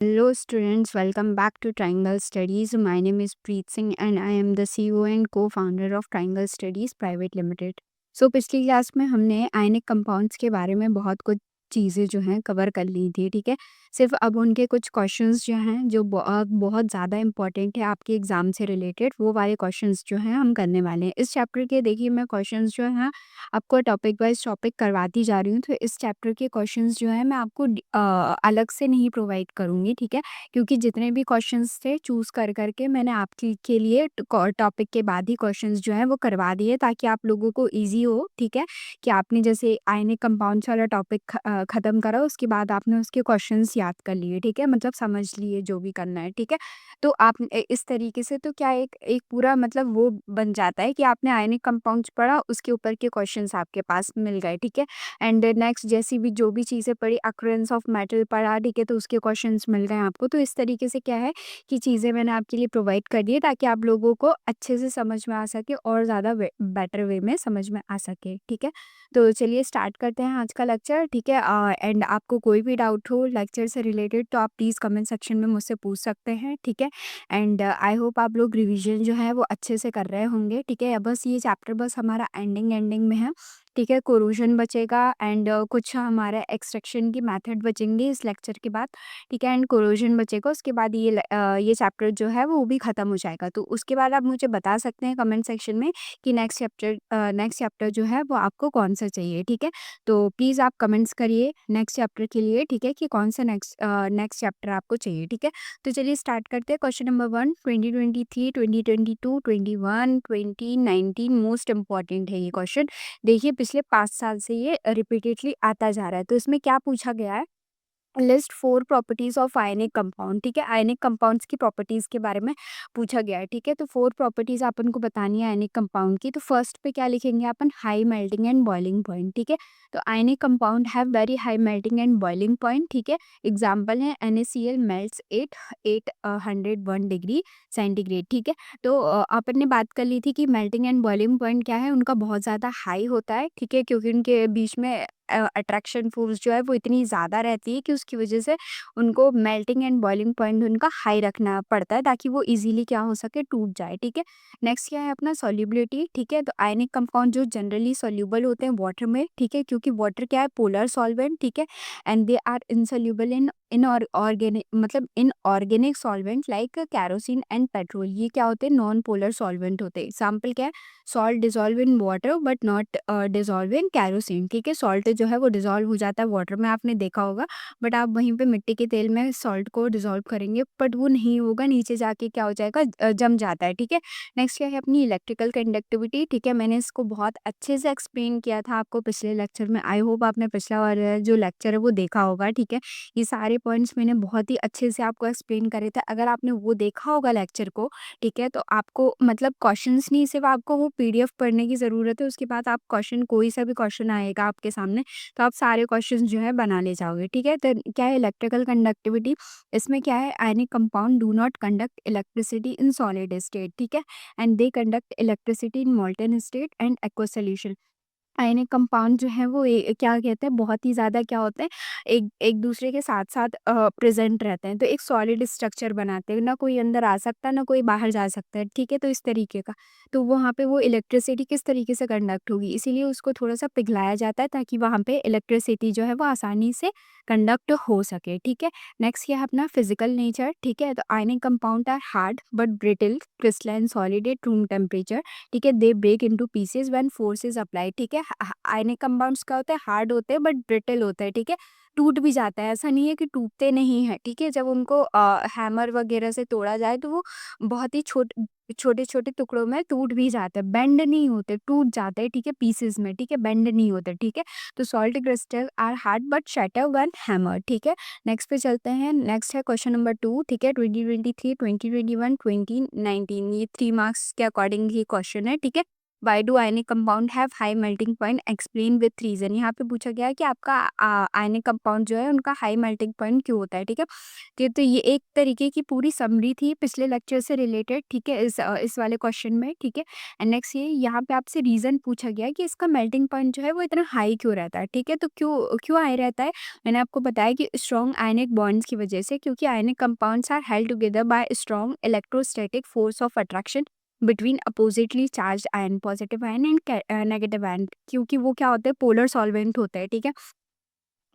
Hello, students. Welcome back to Triangle Studies. My name is Preet Singh, and I am the CEO and co-founder of Triangle Studies Private Limited. पिछली class में हमने ionic compounds के बारे में बहुत कुछ चीज़ें जो हैं कवर कर ली थी, ठीक है। सिर्फ अब उनके कुछ क्वेश्चंस जो हैं जो बहुत बहुत ज़्यादा इंपॉर्टेंट है आपके एग्जाम से रिलेटेड, वो वाले क्वेश्चंस जो हैं हम करने वाले हैं इस चैप्टर के। देखिए, मैं क्वेश्चंस जो हैं आपको टॉपिक वाइज टॉपिक करवाती जा रही हूँ, तो इस चैप्टर के क्वेश्चंस जो है मैं आपको अलग से नहीं प्रोवाइड करूँगी, ठीक है। क्योंकि जितने भी क्वेश्चंस थे चूज़ कर करके मैंने आपके के लिए टॉपिक के बाद ही क्वेश्चंस जो हैं वो करवा दिए, ताकि आप लोगों को ईजी हो, ठीक है। कि आपने जैसे आयनिक कंपाउंड्स वाला टॉपिक ख़त्म करा, उसके बाद आपने उसके क्वेश्चंस याद कर लिए, ठीक है। मतलब समझ लिए जो भी करना है, ठीक है। तो आप इस तरीके से तो क्या एक एक पूरा मतलब वो बन जाता है कि आपने आयनिक कंपाउंड्स पढ़ा, उसके ऊपर के क्वेश्चंस आपके पास मिल गए, ठीक है। एंड नेक्स्ट जैसी भी जो भी चीज़ें पढ़ी, अक्रेंस ऑफ मेटल पढ़ा, ठीक है, तो उसके क्वेश्चंस मिल गए आपको। तो इस तरीके से क्या है कि चीज़ें मैंने आपके लिए प्रोवाइड कर दी है, ताकि आप लोगों को अच्छे से समझ में आ सके और ज़्यादा बेटर वे में समझ में आ सके, ठीक है। तो चलिए स्टार्ट करते हैं आज का लेक्चर, ठीक है। एंड आपको कोई भी डाउट हो लेक्चर से रिलेटेड तो आप प्लीज़ कमेंट सेक्शन में मुझसे पूछ सकते हैं, ठीक है। एंड आई होप आप लोग रिवीजन जो है वो अच्छे से कर रहे होंगे, ठीक है। बस ये चैप्टर बस हमारा एंडिंग में है, ठीक है। कोरोजन बचेगा एंड कुछ हमारे एक्सट्रैक्शन की मेथड बचेंगे इस लेक्चर के बाद, ठीक है। एंड कोरोजन बचेगा, उसके बाद ये चैप्टर जो है वो भी ख़त्म हो जाएगा। तो उसके बाद आप मुझे बता सकते हैं कमेंट सेक्शन में कि नेक्स्ट चैप्टर जो है वो आपको कौन सा चाहिए, ठीक है। तो प्लीज़ आप कमेंट्स करिए नेक्स्ट चैप्टर के लिए, ठीक है, कि कौन सा नेक्स्ट चैप्टर आपको चाहिए, ठीक है। तो चलिए स्टार्ट करते हैं। क्वेश्चन नंबर 1, 2023, 2022, 21, 2019 मोस्ट इंपॉर्टेंट है ये क्वेश्चन। देखिए, पिछले 5 साल से ये रिपीटेडली आता जा रहा है। तो इसमें क्या पूछा गया है, list 4 properties of ionic compound, ठीक है। आयनिक कंपाउंड्स की प्रॉपर्टीज के बारे में पूछा गया है, ठीक है। तो 4 प्रॉपर्टीज अपन को बतानी है आयनिक कंपाउंड की। तो फर्स्ट पे क्या लिखेंगे अपन, high melting and boiling point, ठीक है। तो ionic compound have very high melting and boiling point, ठीक है। एग्जाम्पल है NaCl मेल्ट्स 801 डिग्री सेंटीग्रेड, ठीक है। तो अपन ने बात कर ली थी कि मेल्टिंग एंड बॉइलिंग पॉइंट क्या है, उनका बहुत ज़्यादा हाई होता है, ठीक है। क्योंकि उनके बीच में अट्रैक्शन फोर्स जो है वो इतनी ज़्यादा रहती है कि उसकी वजह से उनको मेल्टिंग एंड बॉइलिंग पॉइंट उनका हाई रखना पड़ता है, ताकि वो इजीली क्या हो सके, टूट जाए, ठीक है। नेक्स्ट क्या है अपना, सॉल्युबिलिटी, ठीक है। तो आयनिक कंपाउंड जो जनरली सॉल्युबल होते हैं वाटर में, ठीक है, क्योंकि वाटर क्या है, पोलर सॉल्वेंट, ठीक है। And they are insoluble in organic मतलब in organic solvent like kerosene and petrol. ये क्या होते हैं, नॉन पोलर सॉल्वेंट होते हैं। एग्जाम्पल क्या है, salt dissolve in water but not dissolve in kerosene, ठीक है। सॉल्ट जो है वो डिजॉल्व हो जाता है वाटर में, आपने देखा होगा, बट आप वहीं पे मिट्टी के तेल में सॉल्ट को डिजॉल्व करेंगे बट वो नहीं होगा, नीचे जाके क्या हो जाएगा, जम जाता है, ठीक है। नेक्स्ट क्या है अपनी इलेक्ट्रिकल कंडक्टिविटी, ठीक है। मैंने इसको बहुत अच्छे से एक्सप्लेन किया था आपको पिछले लेक्चर में। आई होप आपने पिछला वाला जो लेक्चर है वो देखा होगा, ठीक है। ये सारे पॉइंट्स मैंने बहुत ही अच्छे से आपको एक्सप्लेन करे थे। अगर आपने वो देखा होगा लेक्चर को, ठीक है, तो आपको मतलब क्वेश्चंस नहीं, सिर्फ आपको वो पीडीएफ पढ़ने की ज़रूरत है। उसके बाद आप क्वेश्चन, कोई सा भी क्वेश्चन आएगा आपके सामने, तो आप सारे क्वेश्चंस जो है बना ले जाओगे, ठीक है। तो क्या है इलेक्ट्रिकल कंडक्टिविटी, इसमें क्या है, ionic compound do not conduct electricity in solid state, ठीक है, and they conduct electricity in molten state and aqueous solution. Ionic compound जो है वो क्या कहते हैं, बहुत ही ज़्यादा क्या होते हैं, एक एक दूसरे के साथ साथ प्रेजेंट रहते हैं, तो एक सॉलिड स्ट्रक्चर बनाते हैं, ना कोई अंदर आ सकता है ना कोई बाहर जा सकता है, ठीक है। तो इस तरीके का, तो वहाँ पे वो इलेक्ट्रिसिटी किस तरीके से कंडक्ट होगी, इसीलिए उसको थोड़ा सा पिघलाया जाता है, ताकि वहाँ पे इलेक्ट्रिसिटी जो है वो आसानी से कंडक्ट हो सके, ठीक है। नेक्स्ट क्या है अपना फिजिकल नेचर, ठीक है। तो ionic compound are hard but brittle crystalline solid at room temperature, ठीक है। They break into pieces when force is applied, ठीक है। आयनिक कंपाउंड्स क्या होते हैं, हार्ड होते हैं बट ब्रिटल होते हैं, ठीक है। टूट भी जाता है, ऐसा नहीं है कि टूटते नहीं है, ठीक है। जब उनको हैमर वगैरह से तोड़ा जाए तो वो बहुत ही छोटे छोटे टुकड़ों में टूट भी जाते हैं, बेंड नहीं होते, टूट जाते हैं, ठीक है, पीसेस में, ठीक है, बेंड नहीं होते, ठीक है। तो salt crystal are hard but shatter when hammer, ठीक है। नेक्स्ट पे चलते हैं। नेक्स्ट है क्वेश्चन नंबर 2, ठीक है। 2023, 2021, 2019, ये 3 मार्क्स के अकॉर्डिंग ये क्वेश्चन है, ठीक है। Why do ionic compound have high melting point, explain with reason. यहाँ पे पूछा गया है कि आपका आयनिक कंपाउंड जो है उनका हाई मेल्टिंग पॉइंट क्यों होता है, ठीक है। तो ये एक तरीके की पूरी समरी थी पिछले लेक्चर से रिलेटेड, ठीक है, इस वाले क्वेश्चन में, ठीक है। एंड नेक्स्ट ये यहाँ पे आपसे रीजन पूछा गया है कि इसका मेल्टिंग पॉइंट जो है वो इतना हाई क्यों रहता है, ठीक है। तो क्यों क्यों हाई रहता है, मैंने आपको बताया कि स्ट्रॉन्ग आयनिक बॉन्ड्स की वजह से, क्योंकि ionic compounds are held together by strong electrostatic force of attraction between oppositely charge ion, positive ion and negative ion, क्योंकि वो क्या होते हैं, पोलर सॉल्वेंट होते हैं, ठीक है।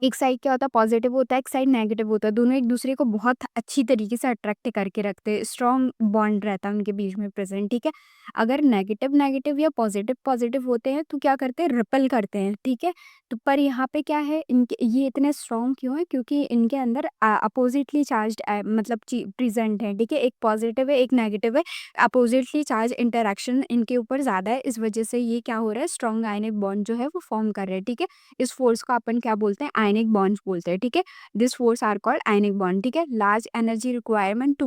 एक साइड क्या होता है, पॉजिटिव होता है, एक साइड नेगेटिव होता है, दोनों एक दूसरे को बहुत अच्छी तरीके से अट्रैक्ट करके रखते हैं, स्ट्रॉन्ग बॉन्ड रहता है उनके बीच में प्रेजेंट, ठीक है। अगर नेगेटिव नेगेटिव या पॉजिटिव पॉजिटिव होते हैं तो क्या करते हैं, रिपल करते हैं, ठीक है। तो पर यहाँ पे क्या है, इनके ये इतने स्ट्रॉन्ग क्यों है, क्योंकि इनके अंदर अपोजिटली चार्ज मतलब प्रेजेंट है, ठीक है। एक पॉजिटिव है, एक नेगेटिव है, अपोजिटली चार्ज इंटरेक्शन इनके ऊपर ज़्यादा है, इस वजह से ये क्या हो रहा है, स्ट्रॉन्ग आयनिक बॉन्ड जो है वो फॉर्म कर रहे हैं, ठीक है। इस फोर्स को अपन क्या बोलते हैं, आयनिक बॉन्ड्स बोलते हैं, ठीक है। This force are called ionic bond, ठीक है। Large energy requirement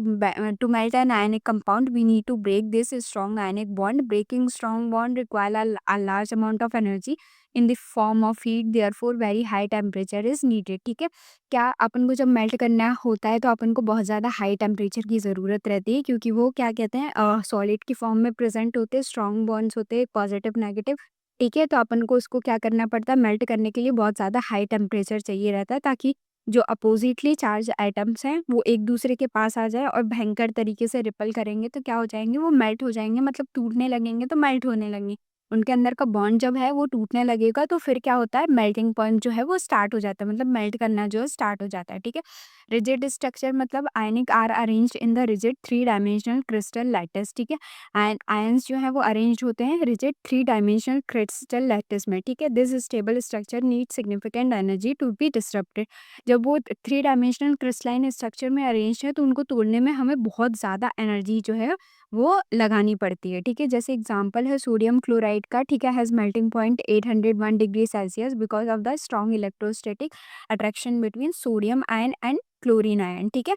to melt an ionic compound, we need to break this strong ionic bond, breaking strong bond require a large amount of energy in the form of heat, therefore very high temperature is needed, ठीक है। क्या अपन को जब melt करना होता है तो अपन को बहुत ज़्यादा हाई टेम्परेचर की ज़रूरत रहती है, क्योंकि वो क्या कहते हैं, सॉलिड की फॉर्म में प्रेजेंट होते हैं, स्ट्रॉन्ग बॉन्ड्स होते हैं, पॉजिटिव नेगेटिव, ठीक है। तो अपन को उसको क्या करना पड़ता है, मेल्ट करने के लिए बहुत ज़्यादा हाई टेम्परेचर चाहिए रहता है, ताकि जो अपोजिटली चार्ज एटम्स हैं वो एक दूसरे के पास आ जाए और भयंकर तरीके से रिपल करेंगे तो क्या हो जाएंगे, वो मेल्ट हो जाएंगे, मतलब टूटने लगेंगे, तो मेल्ट होने लगेंगे। उनके अंदर का बॉन्ड जब है वो टूटने लगेगा तो फिर क्या होता है, मेल्टिंग पॉइंट जो है वो स्टार्ट हो जाता है, मतलब मेल्ट करना जो है स्टार्ट हो जाता है, ठीक है। रिजिड स्ट्रक्चर मतलब ionic are arranged in the rigid three dimensional crystal lattice, ठीक है। आयंस जो है वो अरेंज होते हैं rigid three dimensional crystal lattice में, ठीक है। This stable structure need significant energy to be disturbed. जब वो थ्री डायमेंशनल क्रिस्टलाइन स्ट्रक्चर में अरेंज है तो उनको तोड़ने में हमें बहुत ज़्यादा एनर्जी जो है वो लगानी पड़ती है, ठीक है। जैसे एग्जांपल है सोडियम क्लोराइड का, ठीक है, has melting point 801 degree Celsius because of the strong electrostatic attraction between sodium ion and chlorine ion, ठीक है।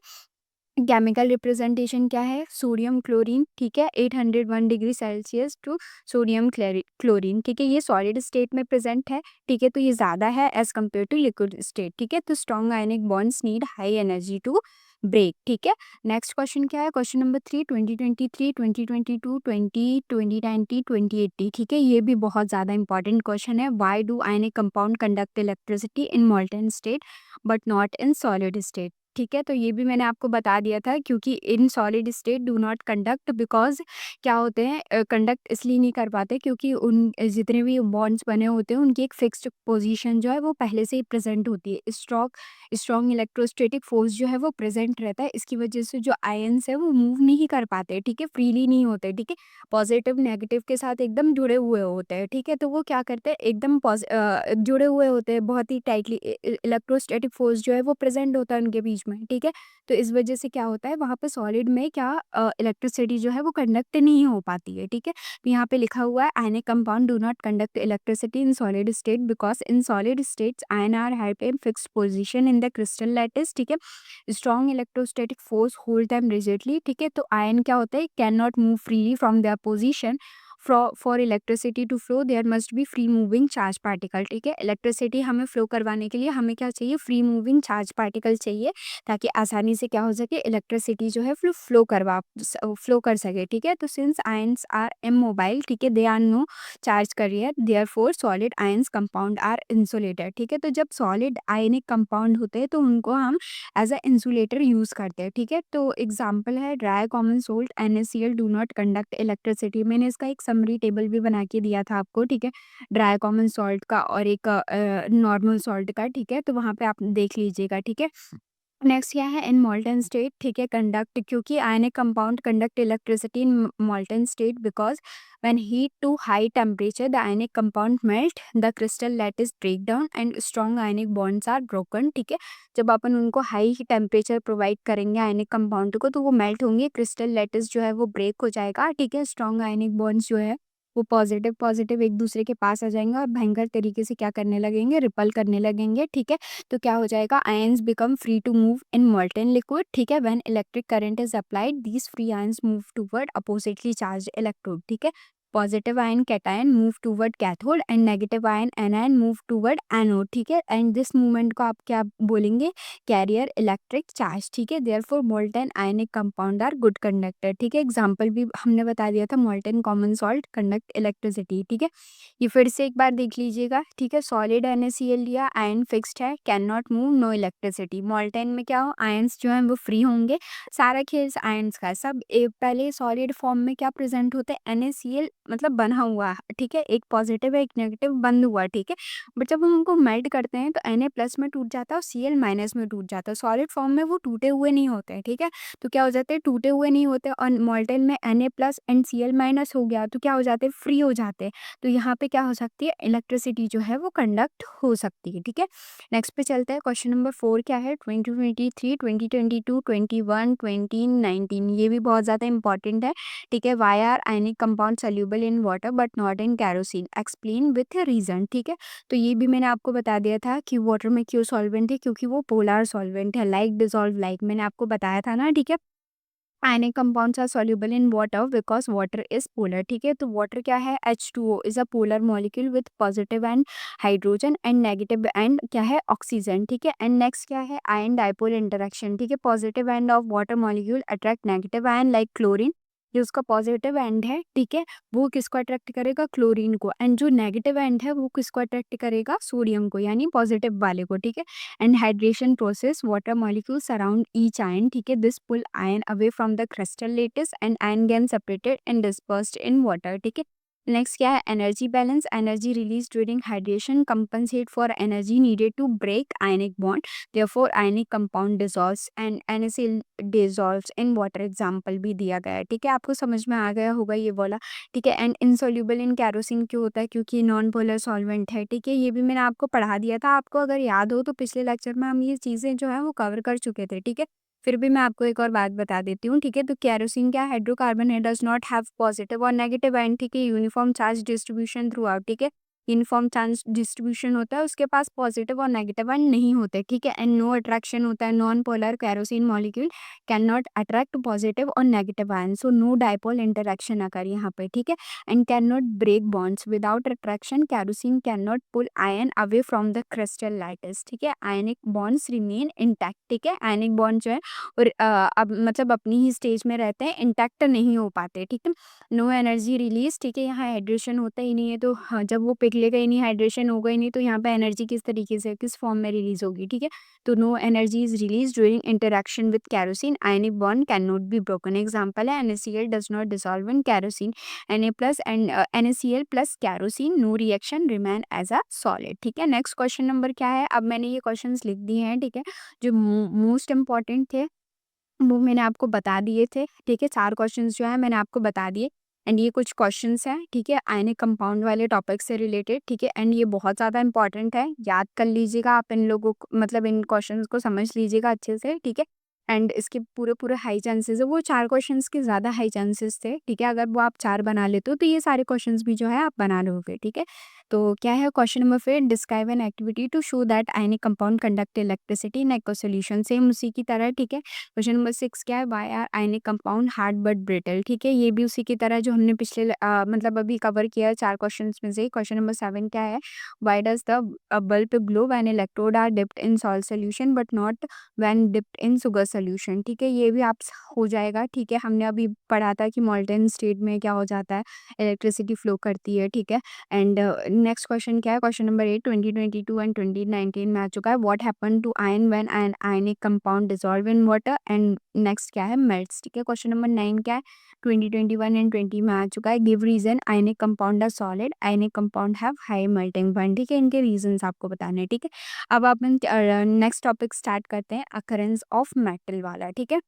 केमिकल रिप्रेजेंटेशन क्या है, सोडियम क्लोरीन, ठीक है, 801 degree Celsius to sodium chlorine, ठीक है। ये सॉलिड स्टेट में प्रेजेंट है, ठीक है, तो ये ज़्यादा है as compare to liquid state, ठीक है। तो strong ionic bonds need high energy to break, ठीक है। नेक्स्ट क्वेश्चन क्या है, क्वेश्चन नंबर 3, 2023, 2022, 2020, 2080, ठीक है। ये भी बहुत ज़्यादा इंपॉर्टेंट क्वेश्चन है। Why do ionic compound conduct electricity in molten state but not in solid state, ठीक है। तो ये भी मैंने आपको बता दिया था, क्योंकि इन solid state do not conduct because क्या होते हैं, कंडक्ट इसलिए नहीं कर पाते क्योंकि उन जितने भी बॉन्ड्स बने होते हैं उनकी एक फिक्स्ड पोजीशन जो है वो पहले से ही प्रेजेंट होती है, स्ट्रॉन्ग इलेक्ट्रोस्टैटिक फोर्स जो है वो प्रेजेंट रहता है, इसकी वजह से जो आयंस है वो मूव नहीं कर पाते, ठीक है, फ्रीली नहीं होते, ठीक है। पॉजिटिव नेगेटिव के साथ एकदम जुड़े हुए होते हैं, ठीक है। तो वो क्या करते हैं, एकदम जुड़े हुए होते हैं बहुत ही टाइटली, इलेक्ट्रोस्टैटिक फोर्स जो है वो प्रेजेंट होता है उनके बीच में, ठीक है। तो इस वजह से क्या होता है, वहाँ पे सॉलिड में क्या इलेक्ट्रिसिटी जो है वो कंडक्ट नहीं हो पाती है, ठीक है। तो यहाँ पे लिखा हुआ है ionic compound do not conduct electricity in solid state because in solid states ion are have a fixed position in the crystal lattice, ठीक है। Strong electrostatic force hold them rigidly, ठीक है। तो आयन क्या होता है, can not move freely from their position, for electricity to flow there must be free moving charge particle, ठीक है। इलेक्ट्रिसिटी हमें फ्लो करवाने के लिए हमें क्या चाहिए, फ्री मूविंग चार्ज पार्टिकल चाहिए, ताकि आसानी से क्या हो सके, इलेक्ट्रिसिटी जो है फ्लो कर सके, ठीक है। तो सिंस आयंस आर इमोबाइल, ठीक है, they are no charge carrier, therefore solid ions compound are insulated, ठीक है। तो जब सॉलिड आयनिक कंपाउंड होते हैं तो उनको हम एज अ इंसुलेटर यूज करते हैं, ठीक है। तो एग्जाम्पल है dry common salt NaCl do not conduct electricity, मैंने इसका एक समरी टेबल भी बना के दिया था आपको, ठीक है, ड्राई कॉमन सॉल्ट का और एक नॉर्मल सॉल्ट का, ठीक है। तो वहाँ पे आप देख लीजिएगा, ठीक है। नेक्स्ट क्या है, इन मोल्टन स्टेट, ठीक है, कंडक्ट, क्योंकि ionic compound conduct electricity in molten state because when heat to high temperature the ionic compound melt, the crystal lattice break down and strong ionic bonds are broken, ठीक है। जब अपन उनको high temperature provide करेंगे ionic compound को तो वो melt होंगे, crystal lattice जो है वो ब्रेक हो जाएगा, ठीक है। स्ट्रॉन्ग आयनिक बॉन्ड्स जो है वो पॉजिटिव पॉजिटिव एक दूसरे के पास आ जाएंगे और भयंकर तरीके से क्या करने लगेंगे, रिपल करने लगेंगे, ठीक है। तो क्या हो जाएगा, ions become free to move in molten liquid, ठीक है। When electric current is applied these free ions move toward oppositely charge electrode, ठीक है। Positive ion cation move toward cathode and negative ion anion move toward anode, ठीक है। And this movement को आप क्या बोलेंगे, कैरियर इलेक्ट्रिक चार्ज, ठीक है। Therefore molten ionic compound are good conductor, ठीक है। एग्जांपल भी हमने बता दिया था, molten common salt conduct electricity, ठीक है। ये फिर से एक बार देख लीजिएगा, ठीक है। सॉलिड NaCl लिया, आयन फिक्स्ड है, can not move, no electricity. Molten में क्या हो, आयंस जो हैं वो फ्री होंगे, सारा खेल आयंस का। सब पहले सॉलिड फॉर्म में क्या प्रेजेंट होते हैं, NaCl मतलब बना हुआ, ठीक है। एक पॉजिटिव है एक नेगेटिव बंद हुआ, ठीक है। बट जब हम उनको मेल्ट करते हैं तो Na प्लस में टूट जाता है और Cl माइनस में टूट जाता है। सॉलिड फॉर्म में वो टूटे हुए नहीं होते हैं, ठीक है। तो क्या हो जाते हैं, टूटे हुए नहीं होते, और मोल्टेन में Na plus and Cl minus हो गया तो क्या हो जाते हैं, फ्री हो जाते हैं। तो यहाँ पे क्या हो सकती है, इलेक्ट्रिसिटी जो है वो कंडक्ट हो सकती है, ठीक है। नेक्स्ट पे चलते हैं। क्वेश्चन नंबर 4 क्या है, 2023, 2022, 21, 2019, ये भी बहुत ज़्यादा इंपॉर्टेंट है, ठीक है। Why are ionic compound soluble in water but not in kerosene, explain with reason, ठीक है। तो ये भी मैंने आपको बता दिया था कि वाटर में क्यों सॉल्वेंट है, क्योंकि वो पोलर सॉल्वेंट है, लाइक डिसॉल्व लाइक, मैंने आपको बताया था ना, ठीक है। Ionic compounds are soluble in water because water is polar, ठीक है। तो वाटर क्या है, H2O is a polar molecule with positive and hydrogen and negative and क्या है, ऑक्सीजन, ठीक है। एंड नेक्स्ट क्या है, आयन डाइपोल इंटरेक्शन, ठीक है। Positive end of water molecule attract negative ion like chlorine, जो उसका पॉजिटिव एंड है, ठीक है, वो किसको अट्रैक्ट करेगा, क्लोरीन को। एंड जो नेगेटिव एंड है वो किसको अट्रैक्ट करेगा, सोडियम को, यानी पॉजिटिव वाले को, ठीक है। and hydration process water molecules surround each ion, ठीक है। this pull ion away from the crystal lattice and ion get separated and dispersed in water, ठीक है। नेक्स्ट क्या है, energy balance, energy release during hydration compensate for energy needed to break ionic bond, therefore ionic compound dissolves and NaCl dissolves in water, example भी दिया गया है, ठीक है। आपको समझ में आ गया होगा ये वाला, ठीक है। एंड इनसॉल्युबल इन कैरोसिन क्यों होता है, क्योंकि नॉन पोलर सॉल्वेंट है, ठीक है। ये भी मैंने आपको पढ़ा दिया था, आपको अगर याद हो तो पिछले लेक्चर में हम ये चीज़ें जो है वो कवर कर चुके थे, ठीक है। फिर भी मैं आपको एक और बात बता देती हूँ, ठीक है। तो केरोसिन क्या, हाइड्रोकार्बन है, डज नॉट हैव पॉजिटिव और नेगेटिव आयन, ठीक है। Uniform charge distribution throughout, ठीक है। यूनिफॉर्म चार्ज डिस्ट्रीब्यूशन होता है, उसके पास पॉजिटिव और नेगेटिव आयन नहीं होते, ठीक है। एंड नो अट्रैक्शन होता है, non polar kerosene molecule can not attract positive और negative ion, so no dipole interaction occur यहाँ पे, ठीक है। and cannot break bonds without attraction kerosene cannot pull ion away from the crystal lattice, ठीक है। ionic bonds remain intact, ठीक है। ionic bond जो है और अब मतलब अपनी ही स्टेज में रहते हैं, इंटैक्ट नहीं हो पाते, ठीक है। नो एनर्जी रिलीज, ठीक है। यहाँ हाइड्रेशन होता ही नहीं है, तो हाँ, जब वो पिघलेगा ही नहीं, हाइड्रेशन होगा ही नहीं, तो यहाँ पे एनर्जी किस तरीके से किस फॉर्म में रिलीज होगी, ठीक है। तो no energy is release during interaction with kerosene, ionic bond can not be broken, example है NaCl does not dissolve in kerosene, Na plus and NaCl plus kerosene, no reaction, remain as a solid, ठीक है। Next question number क्या है, अब मैंने ये questions लिख दिए हैं, ठीक है। जो मोस्ट इंपॉर्टेंट थे वो मैंने आपको बता दिए थे, ठीक है। 4 क्वेश्चंस जो है मैंने आपको बता दिए, एंड ये कुछ क्वेश्चंस हैं, ठीक है, आयनिक कंपाउंड वाले टॉपिक से रिलेटेड, ठीक है। एंड ये बहुत ज़्यादा इंपॉर्टेंट है, याद कर लीजिएगा आप इन लोगों को, मतलब इन क्वेश्चंस को समझ लीजिएगा अच्छे से, ठीक है। एंड इसके पूरे पूरे हाई चांसेस है, वो 4 क्वेश्चंस के ज़्यादा हाई चांसेस थे, ठीक है। अगर वो आप 4 बना लेते हो तो ये सारे क्वेश्चंस भी जो है आप बना लोगे, ठीक है। तो क्या है question number 5, describe an activity to show that ionic compound conduct electricity in aqua solution, same उसी की तरह, ठीक है। क्वेश्चन नंबर 6 क्या है, why are ionic compound hard but brittle, ठीक है। ये भी उसी की तरह जो हमने पिछले मतलब अभी कवर किया 4 क्वेश्चंस में से। क्वेश्चन नंबर 7 क्या है, why does the bulb glow when electrode are dipped in salt solution but not when dipped in sugar solution, ठीक है। ये भी आप हो जाएगा, ठीक है। हमने अभी पढ़ा था कि मोल्टेन स्टेट में क्या हो जाता है, इलेक्ट्रिसिटी फ्लो करती है, ठीक है। एंड नेक्स्ट क्वेश्चन क्या है, क्वेश्चन नंबर 8, 2022 एंड 2019 में आ चुका है, what happen to ion when an ionic compound dissolve in water, and next क्या है, मेल्ट्स, ठीक है। क्वेश्चन नंबर 9 क्या है, 2021 एंड 20 में आ चुका है, give reason ionic compound are solid, ionic compound have high melting point, ठीक है। इनके रीजंस आपको बताने हैं, ठीक है। अब आप नेक्स्ट टॉपिक स्टार्ट करते हैं, अकरेंस ऑफ मेटल वाला, ठीक है।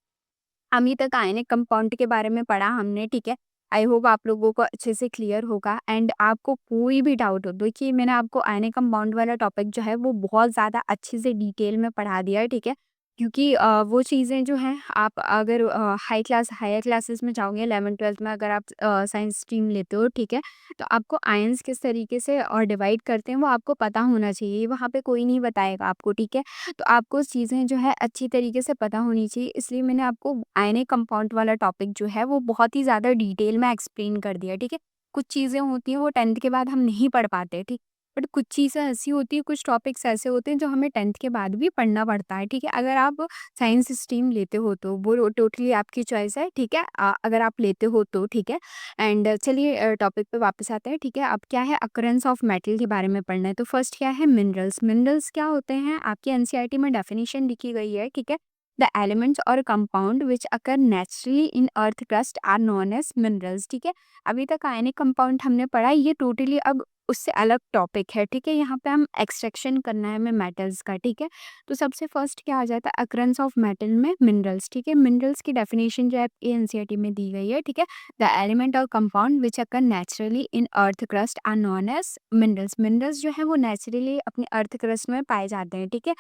अभी तक आयनिक कंपाउंड के बारे में पढ़ा हमने, ठीक है। आई होप आप लोगों को अच्छे से क्लियर होगा, एंड आपको कोई भी डाउट हो, देखिए मैंने आपको आयनिक कंपाउंड वाला टॉपिक जो है वो बहुत ज़्यादा अच्छे से डिटेल में पढ़ा दिया है, ठीक है। क्योंकि वो चीज़ें जो हैं आप अगर हायर क्लासेस में जाओगे, 11th-12th में अगर आप साइंस स्ट्रीम लेते हो, ठीक है, तो आपको आयंस किस तरीके से और डिवाइड करते हैं वो आपको पता होना चाहिए, वहाँ पे कोई नहीं बताएगा आपको, ठीक है। तो आपको चीज़ें जो है अच्छी तरीके से पता होनी चाहिए, इसलिए मैंने आपको आयनिक कंपाउंड वाला टॉपिक जो है वो बहुत ही ज़्यादा डिटेल में एक्सप्लेन कर दिया, ठीक है। कुछ चीज़ें होती हैं वो 10th के बाद हम नहीं पढ़ पाते, ठीक? बट कुछ चीज़ें ऐसी होती हैं, कुछ टॉपिक्स ऐसे होते हैं जो हमें 10th के बाद भी पढ़ना पड़ता है, ठीक है? अगर आप साइंस स्ट्रीम लेते हो तो वो टोटली आपकी चॉइस है, ठीक है? अगर आप लेते हो तो, ठीक है? एंड चलिए टॉपिक पे वापस आते हैं, ठीक है? अब क्या है, अकरेंस ऑफ मेटल के बारे में पढ़ना है। तो फर्स्ट क्या है, मिनरल्स। मिनरल्स क्या होते हैं, आपकी एनसीईआरटी में डेफिनेशन लिखी गई है, ठीक है? द एलिमेंट्स और compound which occur naturally in earth crust are known as minerals, ठीक है? अभी तक आयनिक कंपाउंड हमने पढ़ा, ये टोटली अब उससे अलग टॉपिक है, ठीक है? यहाँ पे हम एक्सट्रैक्शन करना है हमें मेटल्स का, ठीक है? तो सबसे फर्स्ट क्या आ जाता है, अकरेंस ऑफ मेटल में मिनरल्स, ठीक है? मिनरल्स की डेफिनेशन जो है आपकी एनसीईआरटी में दी गई है, ठीक है? द एलिमेंट और compound which occur naturally in earth crust are known as minerals. Minerals जो है वो नेचुरली अपनी अर्थ क्रस्ट में पाए जाते हैं, ठीक है?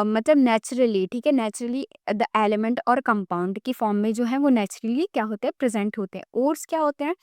मतलब नेचुरली, ठीक है? नेचुरली द एलिमेंट और कंपाउंड की फॉर्म में जो है वो नेचुरली क्या होते हैं, प्रेजेंट होते हैं। ओर्स क्या होते हैं,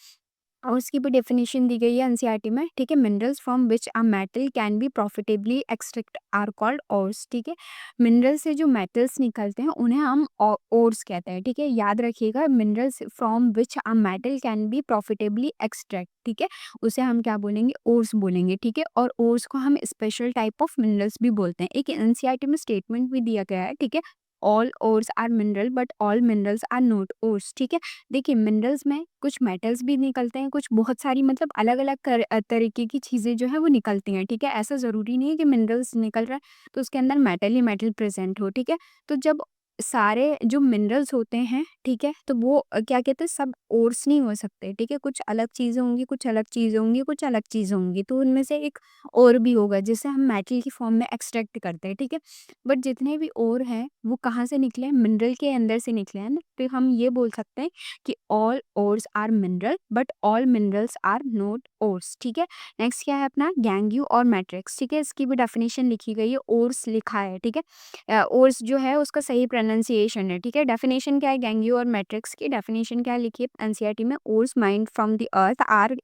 और उसकी भी डेफिनेशन दी गई है एनसीईआरटी में, ठीक है? Minerals from which a metal can be profitably extract are called ores, ठीक है? मिनरल से जो मेटल्स निकलते हैं उन्हें हम ओर्स कहते हैं, ठीक है? याद रखिएगा, minerals from which a metal can be profitably extract, ठीक है? उसे हम क्या बोलेंगे, ओर्स बोलेंगे, ठीक है? और ओर्स को हम स्पेशल टाइप ऑफ मिनरल्स भी बोलते हैं। एक एनसीईआरटी में स्टेटमेंट भी दिया गया है, ठीक है? All ores are mineral but all minerals are not ores, ठीक है? देखिए, मिनरल्स में कुछ मेटल्स भी निकलते हैं, कुछ बहुत सारी मतलब अलग-अलग तरीके की चीज़ें जो है वो निकलती हैं, ठीक है? ऐसा ज़रूरी नहीं है कि मिनरल्स निकल रहा है तो उसके अंदर मेटल ही मेटल प्रेज़ेंट हो, ठीक है? तो जब सारे जो मिनरल्स होते हैं, ठीक है? तो वो क्या कहते हैं, सब ओर्स नहीं हो सकते, ठीक है? कुछ अलग चीज़ें होंगी, कुछ अलग चीज़ें होंगी, कुछ अलग चीज़ें होंगी, तो उनमें से एक और भी होगा जिसे हम मेटल की फॉर्म में एक्सट्रैक्ट करते हैं, ठीक है? बट जितने भी और हैं वो कहाँ से निकले हैं, मिनरल के अंदर से निकले हैं ना, तो हम ये बोल सकते हैं कि all ores are mineral but all minerals are not ores, ठीक है? नेक्स्ट क्या है अपना, गैंग्यू और मैट्रिक्स, ठीक है? इसकी भी डेफिनेशन लिखी गई है, ओर्स लिखा है, ठीक है? ओर्स जो है उसका सही प्रोनाउंसिएशन है, ठीक है? डेफिनेशन क्या है गैंग्यू और मैट्रिक्स की, डेफिनेशन क्या लिखी है एनसीईआरटी में, ores mined from the earth are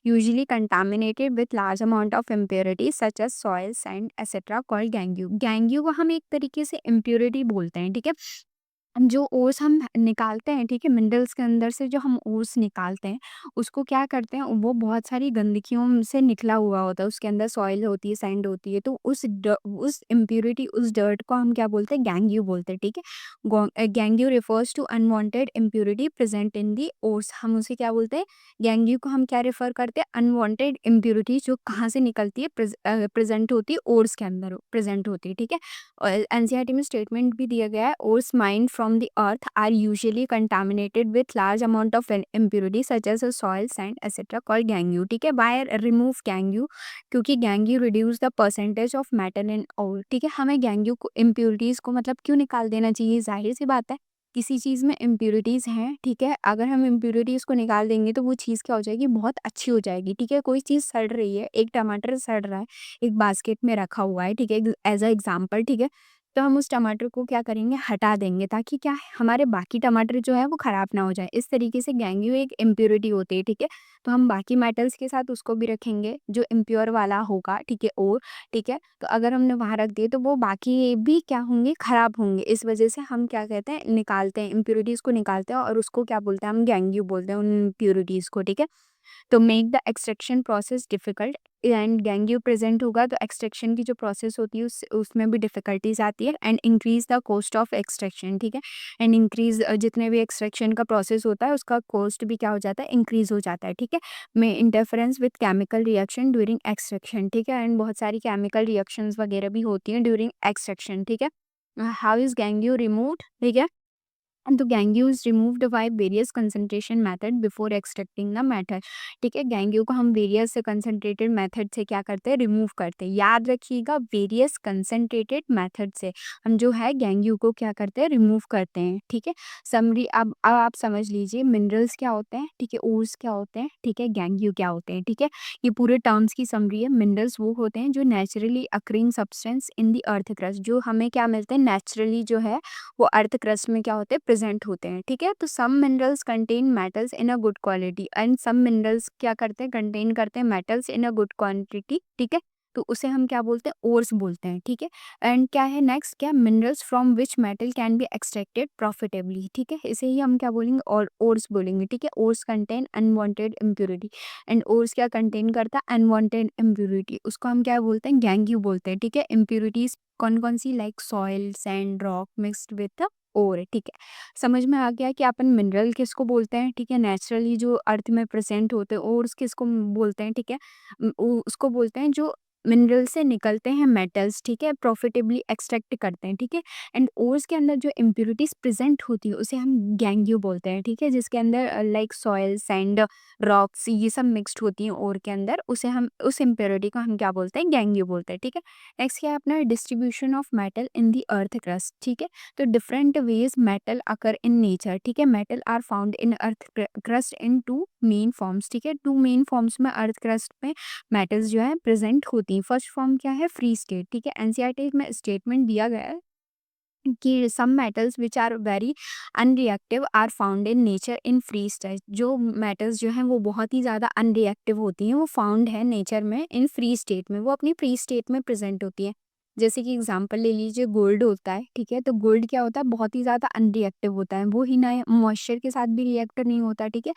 usually contaminated with large amount of impurities such as soil, sand, etc. called gangue. गैंग्यू को हम एक तरीके से इम्प्योरिटी बोलते हैं, ठीक है? जो ओस हम निकालते हैं, ठीक है? मिनरल्स के अंदर से जो हम ओस निकालते हैं, उसको क्या करते हैं, वो बहुत सारी गंदगियों से निकला हुआ होता है, उसके अंदर सॉइल होती है, सैंड होती है, तो उस इम्प्योरिटी, उस डर्ट को हम क्या बोलते हैं, गैंग्यू बोलते हैं, ठीक है? Gangue refers to unwanted impurity present in the ores, हम उसे क्या बोलते हैं, गैंग्यू को हम क्या रेफर करते हैं, अनवांटेड इम्प्योरिटी जो कहाँ से निकलती है, प्रेजेंट होती है ओर्स के अंदर प्रेजेंट होती है, ठीक है? और एनसीईआरटी में स्टेटमेंट भी दिया गया है, ores mined from the earth are usually contaminated with large amount of impurities such as soil, sand etcetera called gangue, ठीक है? बाय रिमूव गैंग्यू, क्योंकि gangue reduce the percentage of metal in ore, ठीक है? हमें गैंग्यू को, impurities को मतलब क्यों निकाल देना चाहिए, जाहिर सी बात है, किसी चीज़ में इम्प्योरिटीज़ हैं, ठीक है? अगर हम इम्प्योरिटीज़ को निकाल देंगे तो वो चीज़ क्या हो जाएगी, बहुत अच्छी हो जाएगी, ठीक है? कोई चीज़ सड़ रही है, एक टमाटर सड़ रहा है, एक बास्केट में रखा हुआ है, ठीक है? एज अ एग्जाम्पल, ठीक है? तो हम उस टमाटर को क्या करेंगे, हटा देंगे, ताकि क्या है, हमारे बाकी टमाटर जो है वो खराब ना हो जाए। इस तरीके से गैंग्यू एक इम्प्योरिटी होती है, ठीक है? तो हम बाकी मेटल्स के साथ उसको भी रखेंगे जो इम्प्योर वाला होगा, ठीक है? और ठीक है, तो अगर हमने वहाँ रख दिए तो वो बाकी भी क्या होंगे, खराब होंगे। इस वजह से हम क्या कहते हैं, निकालते हैं, इम्प्योरिटीज को निकालते हैं और उसको क्या बोलते हैं, हम गैंग्यू बोलते हैं उन इम्प्योरिटीज को, ठीक है? तो make the extraction process difficult, and गैंग्यू present होगा तो एक्सट्रैक्शन की जो प्रोसेस होती है उसमें भी डिफिकल्टीज आती है, and increase the cost of extraction, ठीक है? एंड इंक्रीज, जितने भी एक्सट्रैक्शन का प्रोसेस होता है उसका कॉस्ट भी क्या हो जाता है, इंक्रीज हो जाता है, ठीक है? में interference with chemical reaction during extraction, ठीक है? एंड बहुत सारी केमिकल रिएक्शंस वगैरह भी होती हैं ड्यूरिंग एक्सट्रैक्शन, ठीक है? हाउ इज गैंग्यू रिमूव्ड, ठीक है? And the gangue is removed by various concentration method before extracting the matter, ठीक है? गैंग्यू को हम वेरियस कंसनट्रेटेड मेथड से क्या करते हैं, रिमूव करते हैं। याद रखिएगा, वेरियस कंसनट्रेटेड मेथड से हम जो है गैंग्यू को क्या करते हैं, रिमूव करते हैं, ठीक है? समरी, अब आप समझ लीजिए, मिनरल्स क्या होते हैं, ठीक है? ओर्स क्या होते हैं, ठीक है? गैंग्यू क्या होते हैं, ठीक है? ये पूरे टर्म्स की समरी है। मिनरल्स वो होते हैं जो naturally occurring substance in the earth crust, जो हमें क्या मिलते हैं, नेचुरली जो है वो अर्थ क्रस्ट में क्या होते हैं, प्रेजेंट होते हैं, ठीक है? तो some minerals contain metals in a good quality and some minerals क्या करते हैं, कंटेन करते हैं metals in a good quantity, ठीक है? तो उसे हम क्या बोलते हैं, ओर्स बोलते हैं, ठीक है। एंड क्या है नेक्स्ट, क्या minerals from which metal can be extracted profitably, ठीक है, इसे ही हम क्या बोलेंगे, और ओर्स बोलेंगे, ठीक है। Ores contain unwanted impurity, and ores क्या कंटेन करता है, अनवांटेड इम्प्योरिटी, उसको हम क्या बोलते हैं, गैंग बोलते हैं, ठीक है। इम्प्योरिटीज कौन कौन सी, like soil, sand, rock mixed with ore है, ठीक है। समझ में आ गया कि अपन मिनरल किसको बोलते हैं, ठीक है, नेचुरली जो अर्थ में प्रेजेंट होते हैं, और किसको बोलते हैं, ठीक है, उसको बोलते हैं जो मिनरल से निकलते हैं मेटल्स, ठीक है, प्रॉफिटेबली एक्सट्रैक्ट करते हैं, ठीक है। एंड ओर्स के अंदर जो इम्प्योरिटीज प्रेजेंट होती है उसे हम गैंग्यू बोलते हैं, ठीक है, जिसके अंदर लाइक सॉयल, सैंड, रॉक्स ये सब मिक्सड होती हैं ओर के अंदर, उसे हम उस इम्प्योरिटी को हम क्या बोलते हैं, गैंग्यू बोलते हैं, ठीक है। नेक्स्ट क्या है अपना, distribution of metal in the earth crust, ठीक है। तो different ways metal occur in nature, ठीक है, metal are found in earth crust in two main forms, ठीक है, टू मेन फॉर्म्स में अर्थ क्रस्ट में मेटल्स जो है प्रेजेंट होती हैं। फर्स्ट फॉर्म क्या है, फ्री स्टेट, ठीक है, एनसीईआरटी में स्टेटमेंट दिया गया है कि some metals which are very unreactive are found in nature in free state, जो मेटल्स जो हैं वो बहुत ही ज़्यादा अनरिएक्टिव होती हैं, वो फाउंड है नेचर में इन फ्री स्टेट में, वो अपनी फ्री स्टेट में प्रेजेंट होती है। जैसे कि एग्जांपल ले लीजिए, गोल्ड होता है, ठीक है, तो गोल्ड क्या होता है, बहुत ही ज़्यादा अनरिएक्टिव होता है, वो ही ना मॉइस्चर के साथ भी रिएक्ट नहीं होता, ठीक है।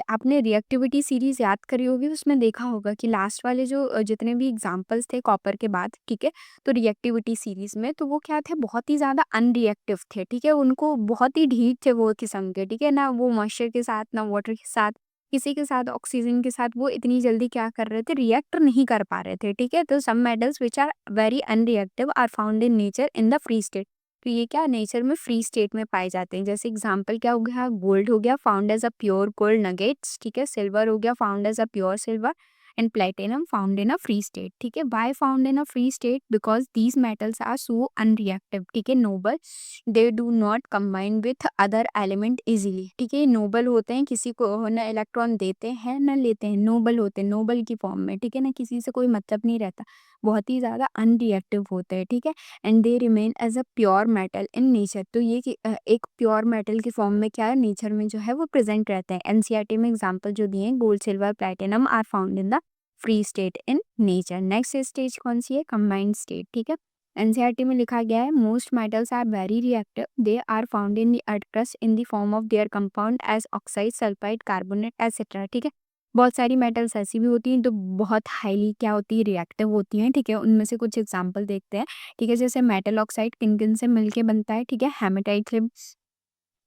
आपने रिएक्टिविटी सीरीज याद करी होगी, उसमें देखा होगा कि लास्ट वाले जो जितने भी एग्जाम्पल्स थे कॉपर के बाद, ठीक है, तो रिएक्टिविटी सीरीज में तो वो क्या थे, बहुत ही ज़्यादा अनरिएक्टिव थे, ठीक है, उनको बहुत ही ढीठ थे वो किस्म के, ठीक है, ना वो मॉइस्चर के साथ ना वाटर के साथ, किसी के साथ ऑक्सीजन के साथ वो इतनी जल्दी क्या कर रहे थे, रिएक्ट नहीं कर पा रहे थे, ठीक है। तो some metals which are very unreactive are found in nature in the free state, तो ये क्या नेचर में फ्री स्टेट में पाए जाते हैं। जैसे एग्जांपल क्या हो गया, गोल्ड हो गया found as a pure gold nuggets, ठीक है, सिल्वर हो गया found as a pure silver, and platinum found in a free state, ठीक है। why found in a free state, because these metals are so unreactive, ठीक है, noble, they do not combine with other element easily, ठीक है, Nobel होते हैं, किसी को ना इलेक्ट्रॉन देते हैं ना लेते हैं, नोबल होते हैं, नोबल की फॉर्म में, ठीक है ना, किसी से कोई मतलब नहीं रहता, बहुत ही ज़्यादा अनरिएक्टिव होते हैं, ठीक है। And they remain as a pure metal in nature, तो ये एक प्योर मेटल की फॉर्म में क्या है, नेचर में जो है वो प्रेजेंट रहते हैं। एनसीईआरटी में एग्जांपल जो दिए हैं, gold, silver, platinum are found in the free state in nature. Next stage कौन सी है, कंबाइंड स्टेट, ठीक है। एनसीईआरटी में लिखा गया है, most metals are very reactive, they are found in the earth crust in the form of their compound as oxide, sulphide, carbonate etcetera, ठीक है। बहुत सारी मेटल्स ऐसी भी होती हैं तो बहुत हाईली क्या होती है, रिएक्टिव होती हैं, ठीक है, उनमें से कुछ एग्जाम्पल देखते हैं, ठीक है। जैसे मेटल ऑक्साइड किन किन से मिलके बनता है, ठीक है,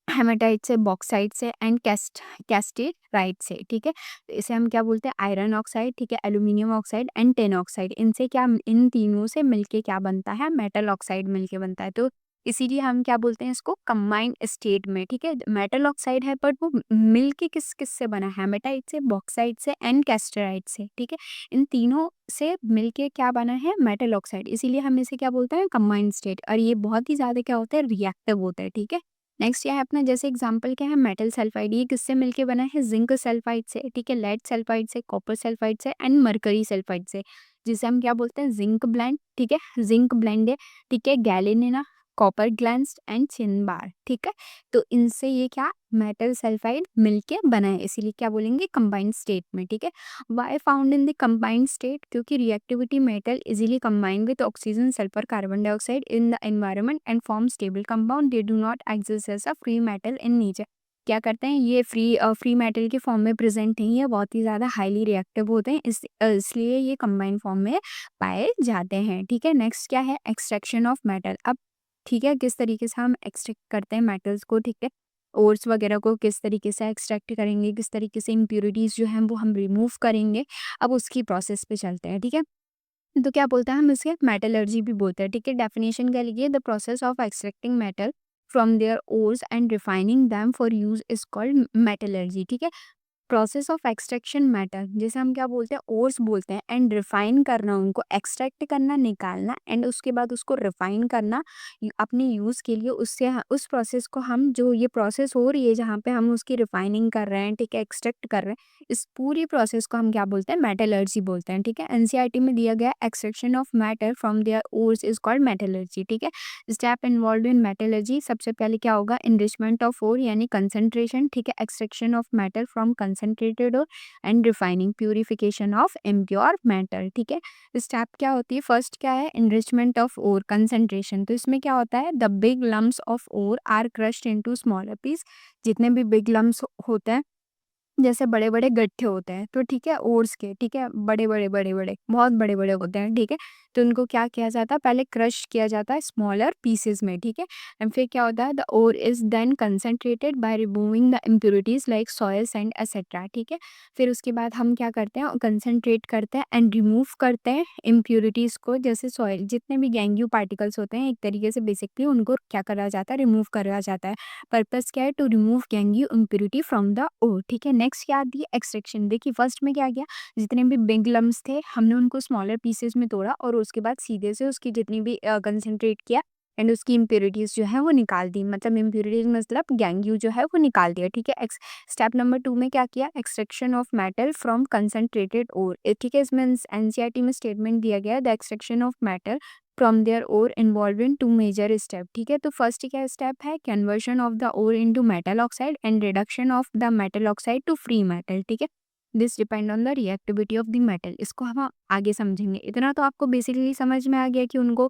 हेमेटाइट से, बॉक्साइट से, एंड कैस्टेराइट से, ठीक है। तो इसे हम क्या बोलते हैं, आयरन ऑक्साइड, ठीक है, aluminium oxide and tin oxide, इनसे क्या, इन तीनों से मिलके क्या बनता है, मेटल ऑक्साइड मिलके बनता है। तो इसीलिए हम क्या बोलते हैं इसको, कंबाइंड स्टेट में, ठीक है। मेटल ऑक्साइड है बट वो मिलके किस किस से बना है, हेमेटाइट से, बॉक्साइट से एंड कैस्टेराइट से, ठीक है। इन तीनों से मिलके क्या बना है, मेटल ऑक्साइड, इसीलिए हम इसे क्या बोलते हैं, कंबाइंड स्टेट, और ये बहुत ही ज्यादा क्या होता है, रिएक्टिव होता है, ठीक है। नेक्स्ट क्या है अपना, जैसे एग्जांपल क्या है, मेटल सल्फाइड, ये किससे मिलके बना है, जिंक सल्फाइड से, ठीक है, लेड सल्फाइड से, कॉपर सल्फाइड से एंड मरकरी सल्फाइड से, जिसे हम क्या बोलते हैं, जिंक ब्लेंड, ठीक है, जिंक ब्लेंड है, ठीक है, गैलेनिना, कॉपर ग्लैंस एंड चिनबार, ठीक है। तो इनसे ये क्या, मेटल सल्फाइड मिलके बना है, इसीलिए क्या बोलेंगे, कंबाइंड स्टेट में, ठीक है। Why found in the combined state, क्योंकि reactivity metal easily combine with oxygen, sulphur, carbon dioxide in the environment and form stable compound, they do not exist as a free metal in nature, क्या करते हैं ये free metal के form में present नहीं है, बहुत ही ज़्यादा हाईली रिएक्टिव होते हैं, इसलिए ये कंबाइंड फॉर्म में पाए जाते हैं, ठीक है। नेक्स्ट क्या है, एक्सट्रैक्शन ऑफ मेटल, अब ठीक है, किस तरीके से हम एक्सट्रैक्ट करते हैं मेटल्स को, ठीक है, ओर्स वगैरह को किस तरीके से एक्सट्रैक्ट करेंगे, किस तरीके से इम्प्योरिटीज जो हैं वो हम रिमूव करेंगे, अब उसकी प्रोसेस पे चलते हैं, ठीक है। तो क्या बोलते हैं हम इसे, मेटलर्जी भी बोलते हैं, ठीक है। डेफिनेशन क्या लिखिए, the process of extracting metal from their ores and refining them for use is called metallurgy, ठीक है। प्रोसेस ऑफ एक्सट्रैक्शन मैटर, जैसे हम क्या बोलते हैं, ओर्स बोलते हैं, एंड रिफाइन करना, उनको एक्सट्रैक्ट करना, निकालना, एंड उसके बाद उसको रिफाइन करना अपने यूज़ के लिए, उससे उस प्रोसेस को हम, जो ये प्रोसेस हो रही है जहाँ पे हम उसकी रिफाइनिंग कर रहे हैं, ठीक है, एक्सट्रैक्ट कर रहे हैं, इस पूरी प्रोसेस को हम क्या बोलते हैं, मेटलर्जी बोलते हैं, ठीक है। एनसीईआरटी में दिया गया, extraction of matter from their ores is called metallurgy, ठीक है। स्टेप इन्वॉल्व इन मेटलर्जी, सबसे पहले क्या होगा, इनरिचमेंट ऑफ ओर यानी कंसंट्रेशन, ठीक है, extraction of matter from concentrated ore and refining purification of impure matter. ठीक है, स्टेप क्या होती है, फर्स्ट क्या है, एनरिचमेंट ऑफ ओर कंसंट्रेशन। तो इसमें क्या होता है, the big lumps of ore are crushed into smaller piece. जितने भी बिग लम्स होते हैं, जैसे बड़े-बड़े गट्ठे होते हैं, तो ठीक है, ओट्स के, ठीक है, बड़े-बड़े, बड़े-बड़े, बहुत बड़े-बड़े होते हैं, ठीक है। तो उनको क्या किया जाता है, पहले क्रश किया जाता है स्मॉलर पीसेस में, ठीक है। एंड फिर क्या होता है, the ore is then concentrated by removing the impurities like soil, sand etcetera, ठीक है। फिर उसके बाद हम क्या करते हैं, कंसंट्रेट करते हैं एंड रिमूव करते हैं इम्प्योरिटीज़ को, जैसे सॉइल, जितने भी गैंग्यू पार्टिकल्स होते हैं, एक तरीके से बेसिकली उनको क्या करा जाता है, रिमूव करा जाता है। पर्पस क्या है, to remove gangue impurity from the ore, ठीक है। नेक्स्ट क्या आती है, एक्सट्रैक्शन। देखिए फर्स्ट में क्या किया, जितने भी बिग लम्स थे हमने उनको स्मॉलर पीसेस में तोड़ा और उसके बाद सीधे से उसकी जितनी भी कंसंट्रेट किया एंड उसकी इम्प्योरिटीज जो है वो निकाल दी, मतलब इम्प्योरिटीज मतलब गैंग्यू जो है वो निकाल दिया, ठीक है। स्टेप नंबर 2 में क्या किया, extraction of metal from concentrated ore, ठीक है। इसमें एनसीईआरटी में स्टेटमेंट दिया गया है, the extraction of metal from their ore involve in 2 major step, ठीक है। तो फर्स्ट क्या स्टेप है, conversion of the ore into metal oxide and reduction of the metal oxide to free metal, ठीक है। This depend on the reactivity of the metal. इसको हम आगे समझेंगे। इतना तो आपको बेसिकली समझ में आ गया कि उनको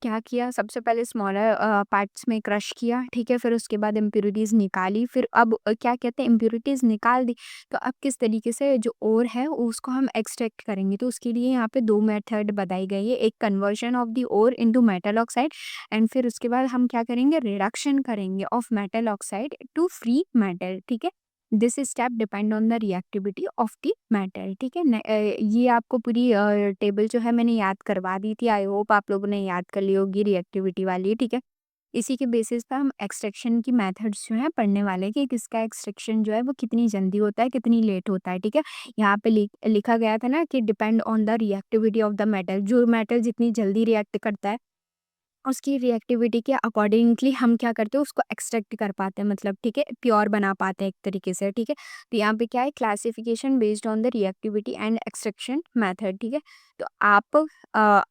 क्या किया, सबसे पहले स्मॉलर पार्ट्स में क्रश किया, ठीक है। फिर उसके बाद इम्प्योरिटीज़ निकाली, फिर अब क्या कहते हैं, इम्प्योरिटीज़ निकाल दी, तो अब किस तरीके से जो ओर है उसको हम एक्सट्रैक्ट करेंगे। तो उसके लिए यहाँ पे 2 मेथड बताई गई है, एक conversion of the ore into metal oxide and फिर उसके बाद हम क्या करेंगे, रिडक्शन करेंगे of metal oxide to free metal, ठीक है। This step depend on the reactivity of the metal, ठीक है। ये आपको पूरी टेबल जो है मैंने याद करवा दी थी, आई होप आप लोगों ने याद कर ली होगी रिएक्टिविटी वाली, ठीक है। इसी के बेसिस पे हम एक्सट्रैक्शन की मेथड्स जो है पढ़ने वाले हैं कि किसका एक्सट्रैक्शन जो है वो कितनी जल्दी होता है, कितनी लेट होता है, ठीक है। यहाँ पे लिखा गया था ना कि depend on the reactivity of the metal, जो मेटल जितनी जल्दी रिएक्ट करता है उसकी रिएक्टिविटी के अकॉर्डिंगली हम क्या करते हैं, उसको एक्सट्रैक्ट कर पाते हैं, मतलब ठीक है, प्योर बना पाते हैं एक तरीके से, ठीक है। तो यहाँ पे क्या है, classification based on the reactivity and extraction method, ठीक है। तो आप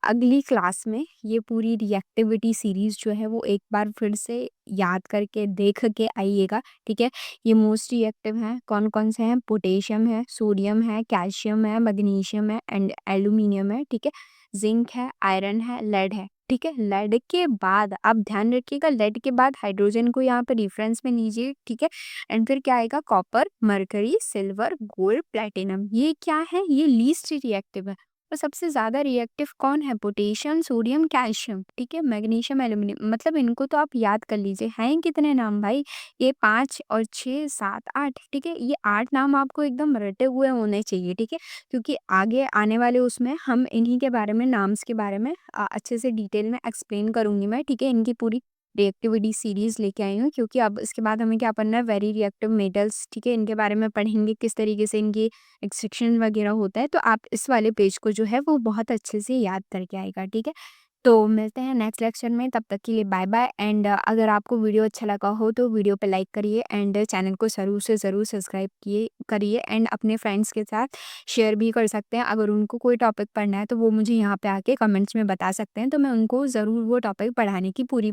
अगली क्लास में ये पूरी रिएक्टिविटी सीरीज जो है वो एक बार फिर से याद करके देख के आइएगा, ठीक है। ये मोस्ट रिएक्टिव हैं, कौन कौन से हैं, पोटेशियम है, सोडियम है, कैल्शियम है, मैग्नीशियम है एंड एल्यूमिनियम है, ठीक है। जिंक है, आयरन है, लेड है, ठीक है। लेड के बाद आप ध्यान रखिएगा, लेड के बाद हाइड्रोजन को यहाँ पे रेफरेंस में लीजिए, ठीक है। एंड फिर क्या आएगा, copper, mercury, silver, gold, platinum. ये क्या है, ये लीस्ट रिएक्टिव है। और सबसे ज्यादा रिएक्टिव कौन है, पोटेशियम, सोडियम, कैल्शियम, ठीक है, मैग्नीशियम, एल्यूमिनियम। मतलब इनको तो आप याद कर लीजिए, हैं कितने नाम भाई, ये 5 और 6 7 8, ठीक है। ये 8 नाम आपको एकदम रटे हुए होने चाहिए, ठीक है। क्योंकि आगे आने वाले उसमें हम इन्हीं के बारे में, नाम्स के बारे में अच्छे से डिटेल में एक्सप्लेन करूंगी मैं, ठीक है। इनकी पूरी रिएक्टिविटी सीरीज लेके आई हूँ, क्योंकि अब इसके बाद हमें क्या पढ़ना है, वेरी रिएक्टिव मेटल्स, ठीक है। इनके बारे में पढ़ेंगे, किस तरीके से इनकी एक्सट्रैक्शन वगैरह होता है। तो आप इस वाले पेज को जो है वो बहुत अच्छे से याद करके आएगा, ठीक है। तो मिलते हैं नेक्स्ट लेक्चर में, तब तक के लिए बाय बाय। एंड अगर आपको वीडियो अच्छा लगा हो तो वीडियो पे लाइक करिए एंड चैनल को ज़रूर से ज़रूर सब्सक्राइब किए करिए एंड अपने फ्रेंड्स के साथ शेयर भी कर सकते हैं। अगर उनको कोई टॉपिक पढ़ना है तो वो मुझे यहाँ पे आके कमेंट्स में बता सकते हैं, तो मैं उनको ज़रूर वो टॉपिक पढ़ाने की पूरी पूरी